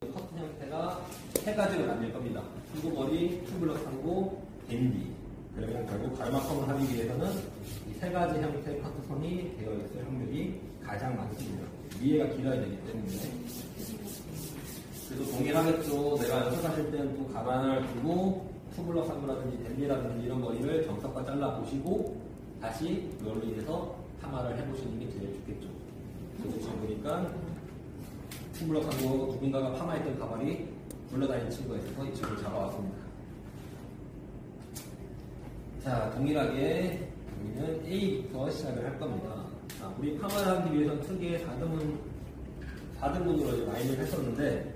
커트 형태가 세 가지로 나뉠 겁니다. 튜브머리, 튜블럭 상고, 밴디. 그러면 결국 가르마펌을 하기 위해서는 이 세 가지 형태의 커트선이 되어 있을 확률이 가장 많습니다. 위에가 길어야 되기 때문에. 그래도 동일하겠죠. 내가 연습하실 때는 또 가만을 두고 튜블럭 상고라든지 밴디라든지 이런 머리를 정석과 잘라보시고 다시 그걸로 인해서 파마를 해보시는 게 제일 좋겠죠. 그래서 지금 보니까 튜블럭 상고 누군가가 파마했던 가발이 굴러다니는 친구가 있어서 이 친구를 잡아왔습니다. 자, 동일하게 우리는 A부터 시작을 할 겁니다. 자, 우리 파마를 하기 위해서는 특유의 4등분으로 라인을 했었는데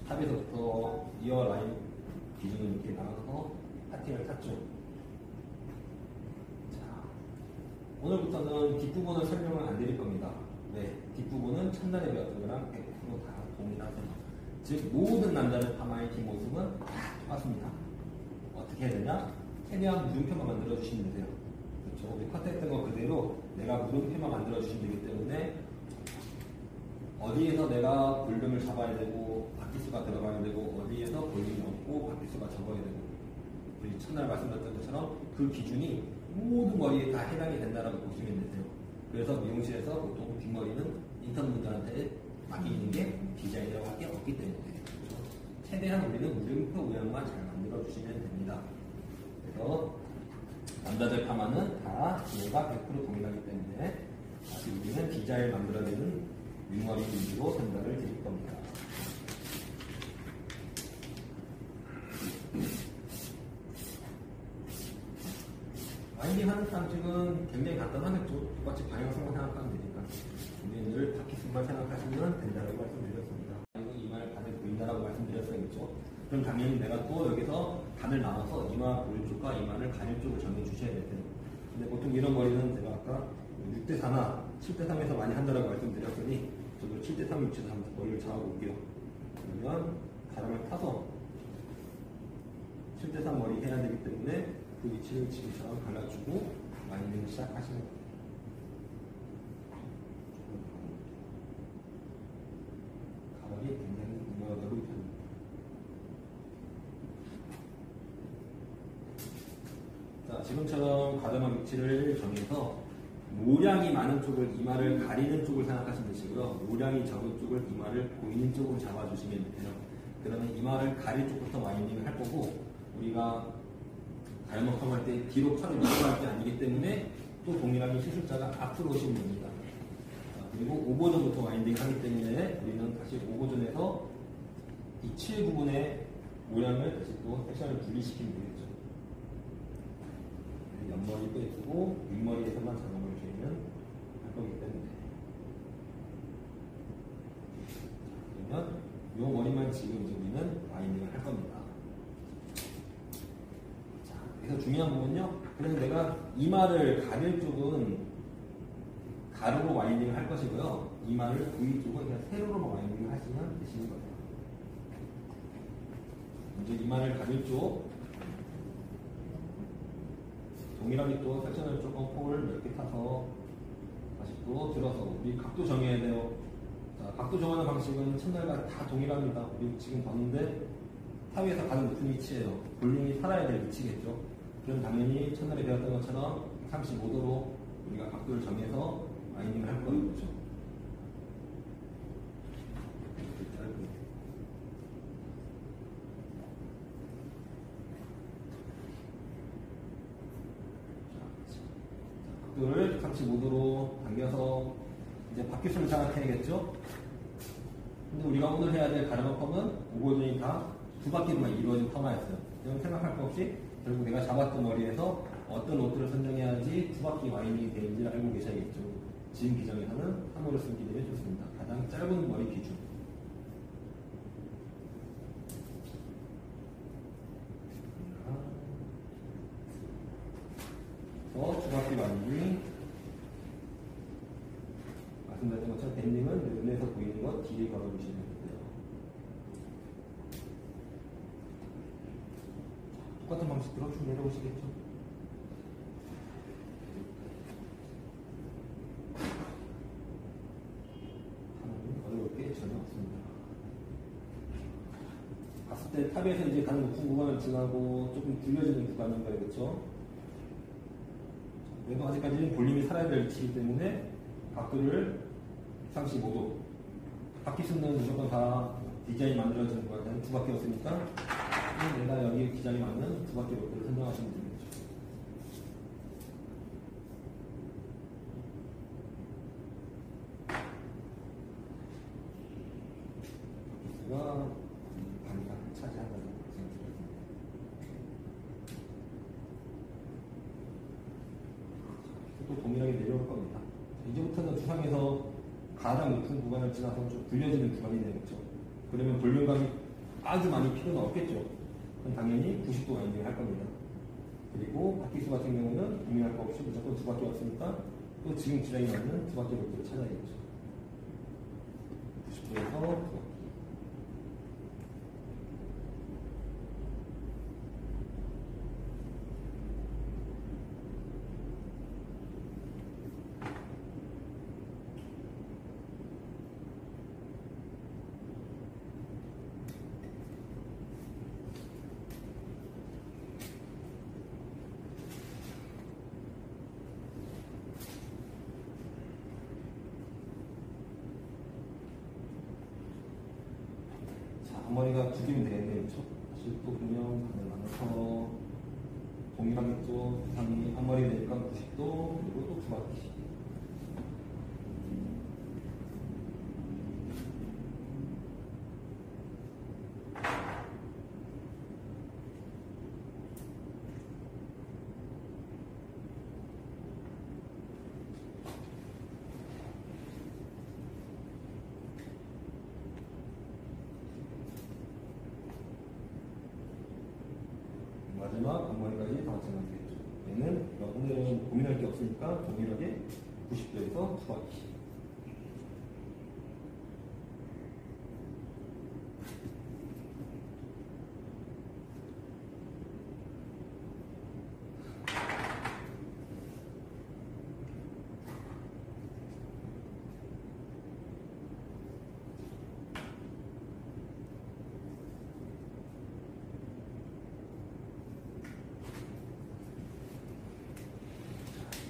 탑에서부터 이어 라인 기준을 이렇게 나눠서 파팅을 탔죠. 자, 오늘부터는 뒷부분을 설명을 안 드릴 겁니다. 네, 뒷부분은 첫날에 배웠던 거랑 100% 다 동일하세요. 즉 모든 남자는 파마의 뒷모습은 다 똑같습니다. 어떻게 해야 되냐? 최대한 물음표만 만들어주시면 되세요. 그렇죠? 우리 커트했던 거 그대로 내가 물음표만 만들어주시면 되기 때문에 어디에서 내가 볼륨을 잡아야 되고 바퀴수가 들어가야 되고 어디에서 볼륨이 없고 바퀴수가 적어야 되고 우리 첫날 말씀드렸던 것처럼 그 기준이 모든 머리에 다 해당이 된다라고 보시면 되세요. 그래서 미용실에서 보통 뒷머리는 인턴분들한테 맡기는 게 디자인이라고 할 게 없기 때문에 그렇죠? 최대한 우리는 물음표 모양만 잘 만들어 주시면 됩니다. 그래서 남자들 파마는 다 기호가 100% 동일하기 때문에 다시 우리는 디자인 만들어내는 윗머리 위주로 선별을 드릴 겁니다. 와인딩 하는 방식은 굉장히 간단하겠죠. 똑같이 방향성만 생각하면 되니까. 우리는 늘 바퀴수만 생각하시면 된다고 말씀드렸습니다. 그리고 이마를 바늘 보인다라고 말씀드렸어야겠죠. 그럼 당연히 내가 또 여기서 반을 나눠서 이마 보일 쪽과 이마를 가릴 쪽을 정해주셔야 될 텐데. 근데 보통 이런 머리는 제가 아까 6대4나 7대3에서 많이 한다라고 말씀드렸으니 저도 7대3 위치에서 한번 머리를 잡아볼게요. 그러면 가람을 타서 7대3 머리 해야 되기 때문에 그 위치를 지금처럼 갈라주고 라인을 시작하시는 거예요. 가발이 굉장히 넓은 편입니다. 자, 지금처럼 가르마 위치를 정해서 모량이 많은 쪽을 이마를 가리는 쪽을 생각하시면 되시고요. 모량이 적은 쪽을 이마를 보이는 쪽으로 잡아주시면 돼요. 그러면 이마를 가릴 쪽부터 와인딩을 할 거고 우리가 가르마펌 할 때 뒤로 팔을 밀고 할 게 아니기 때문에 또 동일하게 시술자가 앞으로 오시면 됩니다. 자, 그리고 오버존부터 와인딩을 하기 때문에 우리는 다시 오버존에서 이 7 부분의 모양을 다시 또 섹션을 분리시키면 되겠죠. 옆머리 빼주고 윗머리에서만 작업을 주면 할 거기 때문에 그러면 이 머리만 지금 우리는 와인딩을 할 겁니다. 자, 그래서 중요한 부분은요. 그래서 내가 이마를 가릴 쪽은 가로로 와인딩을 할 것이고요. 이마를 V 쪽은 그냥 세로로 와인딩을 하시면 되시는 거예요. 먼저 이마를 가릴 쪽 동일하게 또 섹션을 조금 폭을 넓게 타서 다시 또 들어서 우리 각도 정해야 돼요. 자, 각도 정하는 방식은 첫날과 다 동일합니다. 우리 지금 봤는데 탑 위에서 가장 높은 위치예요. 볼륨이 살아야 될 위치겠죠. 그럼 당연히 첫날에 배웠던 것처럼 35도로 우리가 각도를 정해서 와인딩을 할 거예요. 그렇죠? 각도를 35도로 당겨서 이제 바퀴수를 생각해야겠죠? 근데 우리가 오늘 해야 될 가르마펌은 오버존이 다 두 바퀴로만 이루어진 파마였어요. 이런 생각할 거 없이 결국 내가 잡았던 머리에서 어떤 옷들을 선정해야지 두 바퀴 와인딩이 되는지를 알고 계셔야겠죠. 지금 기정에서는 3호를 쓰기 되면 좋습니다. 가장 짧은 머리 기준. 두 바퀴 와인딩. 말씀드렸던 것처럼 밴딩은 눈에서 보이는 것 뒤에 걸어주시면 되고요. 똑같은 방식으로 쭉 내려오시겠죠. 어려울 게 전혀 없습니다. 봤을 때 탑에서 이제 가장 높은 구간을 지나고 조금 굴려지는 구간인 거예요. 그렇죠? 그래도 아직까지는 볼륨이 살아야 될 위치이기 때문에 각도를 135도. 바퀴수는 무조건 다 디자인이 만들어지는 것 같아요. 두 바퀴였으니까 내가 여기 디자인이 맞는 두 바퀴 로드를 선정하시면 됩니다. 바퀴수가 반이가 차지한다고 말씀드렸습니다. 또 동일하게 내려올 겁니다. 이제부터는 주상에서 가장 높은 구간을 지나서 좀 굴려지는 구간이 되는 거죠. 그러면 볼륨감이 아주 많이 필요는 없겠죠. 그럼 당연히 90도 와인딩을 할 겁니다. 그리고 바퀴수 같은 경우는 고민할 거 없이 무조건 두 바퀴 왔으니까 또 지금 디자인에 맞는 두 바퀴 로드를 찾아야겠죠. 90도에서 두 바퀴. 앞머리가 두 개면 되겠네요. 그렇죠? 다시 또 보면 반을 나눠서 동일하겠죠. 이상이 앞머리 되니까 90도 그리고 또 두 바퀴. 마지막 앞머리까지 다 마찬가지겠죠. 얘는 오늘은 고민할 게 없으니까 동일하게 90도에서 두 바퀴.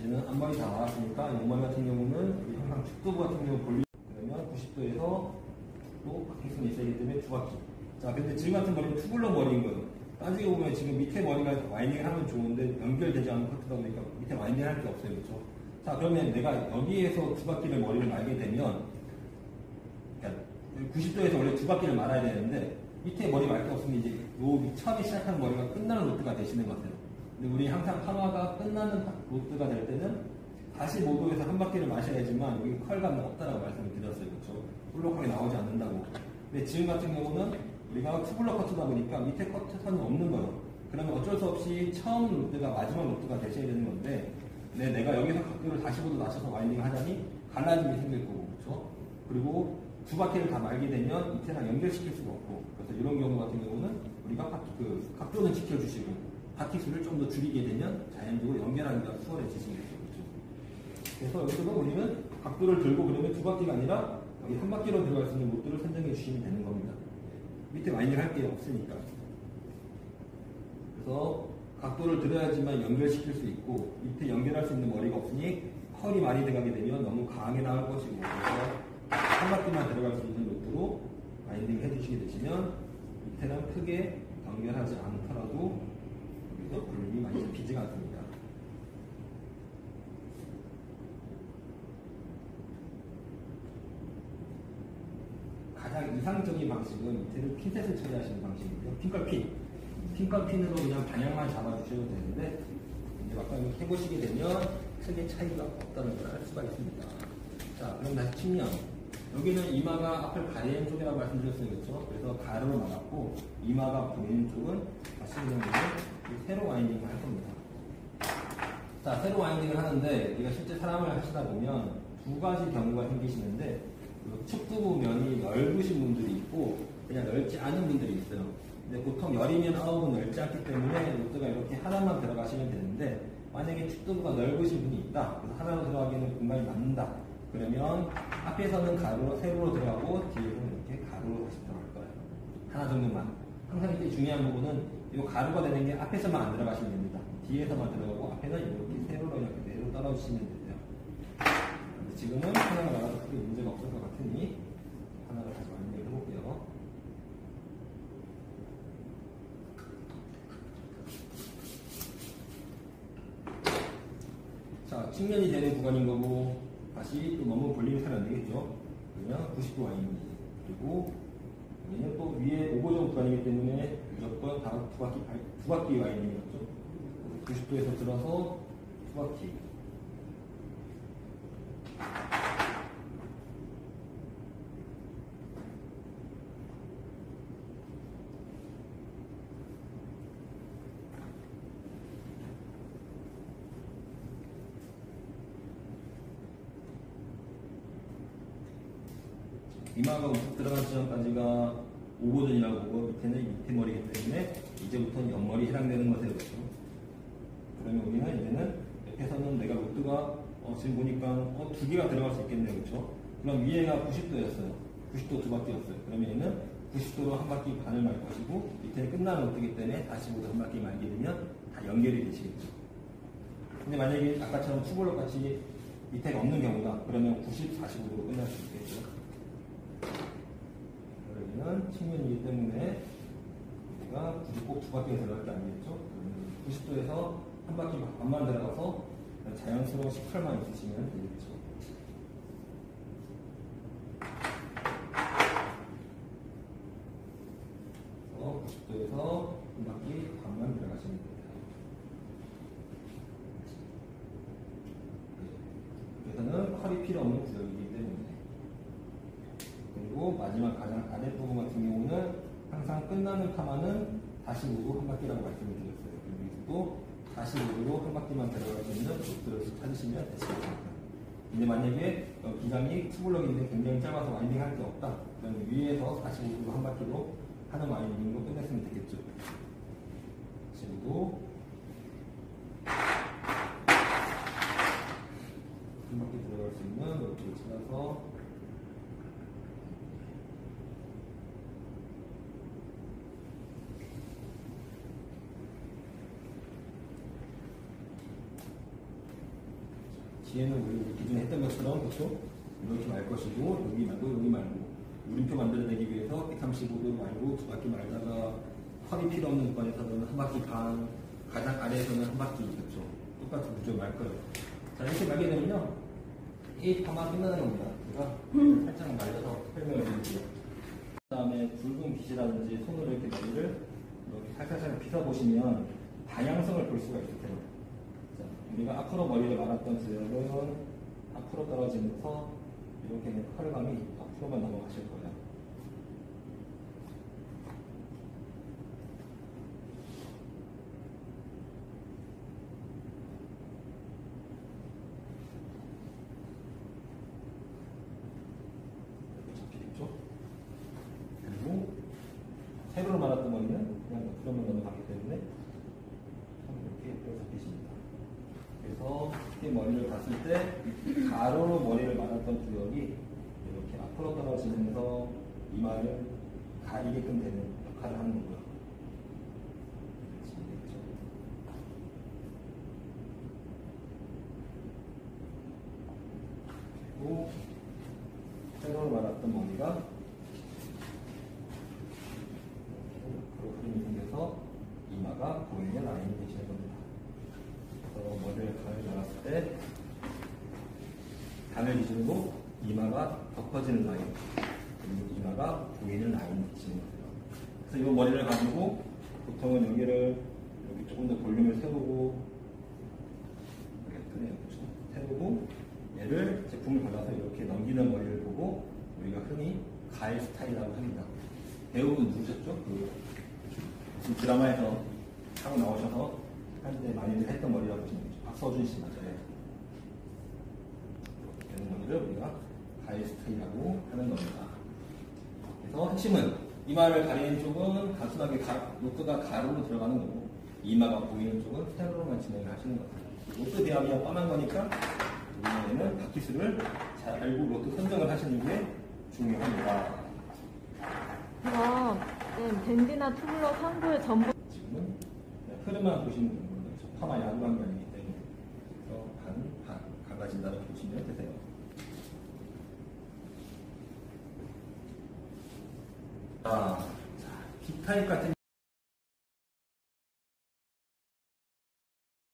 얘는 앞머리 다 나왔으니까 옆머리 같은 경우는 우리 항상 축두부 같은 경우 볼륨 그러면 90도에서 또 바퀴선이 있어야 하기 때문에 두 바퀴. 자, 근데 지금 같은 머리는 투블럭 머리인 거예요. 따지고 보면 지금 밑에 머리가 와이닝을 하면 좋은데 연결되지 않은 커트다 보니까 밑에 와이닝 할 게 없어요. 그렇죠? 자, 그러면 내가 여기에서 두 바퀴를 머리를 말게 되면 그러니까 90도에서 원래 두 바퀴를 말아야 되는데 밑에 머리 말 게 없으면 이제 요 처음에 시작하는 머리가 끝나는 로트가 되시는 것 같아요. 근데 우리 항상 파마가 끝나는 로트가 될 때는 45도에서 한 바퀴를 마셔야지만 여기 컬감이 없다라고 말씀을 드렸어요. 그렇죠? 볼록하게 나오지 않는다고. 근데 지금 같은 경우는 우리가 투블럭 커트다 보니까 밑에 커트선이 없는 거예요. 그러면 어쩔 수 없이 처음 로트가 마지막 로트가 되셔야 되는 건데 내가 여기서 각도를 45도 낮춰서 와인딩을 하자니 갈라짐이 생길 거고. 그렇죠? 그리고 두 바퀴를 다 말게 되면 밑에랑 연결시킬 수가 없고. 그래서 이런 경우 같은 경우는 우리가 각도는 지켜주시고 바퀴수를 좀 더 줄이게 되면 자연적으로 연결하기가 수월해지시겠죠. 그렇죠? 그래서 여기서도 우리는 각도를 들고 그러면 두 바퀴가 아니라 여기 한 바퀴로 들어갈 수 있는 로드를 선정해 주시면 되는 겁니다. 밑에 와인딩 할 게 없으니까. 그래서 각도를 들어야지만 연결시킬 수 있고 밑에 연결할 수 있는 머리가 없으니 컬이 많이 들어가게 되면 너무 강하게 나올 것이고 그래서 한 바퀴만 들어갈 수 있는 로드로 와인딩 해주시게 되시면 밑에랑 크게 연결하지 않더라도 여기서 볼륨이 많이 잡히지가 않습니다. 가장 이상적인 방식은 밑에를 핀셋을 처리하시는 방식이고요. 핀컬핀으로 그냥 방향만 잡아주셔도 되는데 이제 막상 이렇게 해보시게 되면 크게 차이가 없다는 걸 알 수가 있습니다. 자, 그럼 다시 측면. 여기는 이마가 앞을 가리는 쪽이라고 말씀드렸어요. 그렇죠? 그래서 가로로 막았고 이마가 보이는 쪽은 다시 그냥 세로 와인딩을 할 겁니다. 자, 세로 와인딩을 하는데 우리가 실제 사람을 하시다 보면 두 가지 경우가 생기시는데 측두부 면이 넓으신 분들이 있고 그냥 넓지 않은 분들이 있어요. 근데 보통 열이면 아홉은 넓지 않기 때문에 로드가 이렇게 하나만 들어가시면 되는데 만약에 축두부가 넓으신 분이 있다. 그래서 하나로 들어가기에는 공간이 맞는다. 그러면 앞에서는 가로로 세로로 들어가고 뒤에서는 이렇게 가로로 다시 들어갈 거예요. 하나 정도만. 항상 이때 중요한 부분은 이 가루가 되는 게 앞에서만 안 들어가시면 됩니다. 뒤에서만 들어가고 앞에는 이렇게 세로로 이렇게 내로 떨어지시면 돼요. 지금은 하나가 나가도 크게 문제가 없을 것 같으니 하나를 다시 완료해 볼게요. 자, 측면이 되는 구간인 거고 다시 또 너무 볼륨이 차면 안 되겠죠. 그러면 90도 와인딩 그리고 여기는 또 위에 오버전 구간이기 때문에 무조건 다 두 바퀴 와인딩이었죠. 90도에서 들어서 두 바퀴. 이마가 우측 들어간 지점까지가 오버전이라고 보고 밑에는 밑에 머리이기 때문에 이제부터는 옆머리 해당되는 것에 그렇죠. 그러면 우리는 이제는 옆에서는 내가 로트가 지금 보니까 두 개가 들어갈 수 있겠네요. 그렇죠? 그럼 위에가 90도였어요. 90도 두 바퀴였어요. 그러면 얘는 90도로 한 바퀴 반을 말 것이고 밑에는 끝나는 로트이기 때문에 다시 모두 한 바퀴 말게 되면 다 연결이 되시겠죠. 근데 만약에 아까처럼 투블럭 같이 밑에가 없는 경우다. 그러면 90, 45도로 끝날 수 있겠죠. 여기는 측면이기 때문에 우리가 굳이 꼭 두 바퀴가 들어갈 게 아니겠죠. 90도에서 한 바퀴 반만 들어가서 자연스러운 18만 있으시면 되겠죠. 그래서 90도에서 한 바퀴 반만 들어가시면 됩니다. 그래서는 컬이 필요 없는 구역이기 때문에. 그리고 마지막 가장 아랫부분 같은 경우는 항상 끝나는 카마는 다시 모두 한 바퀴라고 말씀을 드렸어요. 여기서도 다시 모두로 한 바퀴만 들어갈 수 있는 로트를 찾으시면 되시겠습니다. 근데 만약에 기장이 투블럭인데 굉장히 짧아서 와인딩 할 게 없다. 그러면 위에서 다시 모두로 한 바퀴로 하는 와인딩으로 끝냈으면 되겠죠. 다시 모두 한 바퀴 들어갈 수 있는 로트를 찾아서 뒤에는 우리 기존에 했던 것처럼 그렇죠? 이렇게 말 것이고 여기 말고 물음표 만들어내기 위해서 135도 말고 두 바퀴 말다가 컵이 필요 없는 구간에서는 한 바퀴 반, 가장 아래에서는 한 바퀴 그렇죠? 똑같은 구조 말 거예요. 자 이렇게 말게 되면요 이 파마 끝나는 겁니다. 제가 살짝 말려서 설명을 드릴게요. 그 다음에 붉은 빛이라든지 손으로 이렇게 머리를 이렇게 살짝 빗어보시면 방향성을 볼 수가 있을 텐데 우리가 앞으로 머리를 말았던 지역은 앞으로 떨어지면서 이렇게 컬감이 앞으로만 넘어가실 거예요. 잡히겠죠? 그리고 세로로 말았던 머리는 그냥 앞으로만 넘어가기 때문에 이렇게 잡히십니다. 그래서 이렇게 머리를 봤을 때 가로로 머리를 말았던 구역이 이렇게 앞으로 떨어지면서 이마를 가리게끔 되는 역할을 하는 거고요. 그리고 세로로 말았던 머리가 앞으로 흐름이 생겨서 이마가 보이는 라인이 되시는 겁니다. 머리를 가을 말았을 때 단을 기준으로 이마가 덮어지는 라인 그리고 이마가 보이는 라인이 되시는 거예요. 그래서 이 머리를 가지고 보통은 여기를 여기 조금 더 볼륨을 세우고 세우고 얘를 제품을 발라서 이렇게 넘기는 머리를 보고 우리가 흔히 가일 스타일이라고 합니다. 배우분 누구셨죠? 지금 드라마에서 하고 나오셔서 한때 많이들 했던 머리라고 보시면 되죠. 박서준 씨 맞아요. 이런 머리를 우리가 가일 스타일이라고 하는 겁니다. 그래서 핵심은 이마를 가리는 쪽은 단순하게 로트가 가로로 들어가는 거고 이마가 보이는 쪽은 세로로만 진행을 하시는 거예요. 로트 대합이야 뻔한 거니까 우리는 바퀴수를 잘 알고 로트 선정을 하시는 게 중요합니다. 그럼 때는 밴드나 튜블러 상부의 전부 지금은 그냥 흐름만 보시면 되는 거예요. 파마 야구한 게 아니기 때문에. 그래서 갈라진다고 보시면 되세요. 자, B타입 같은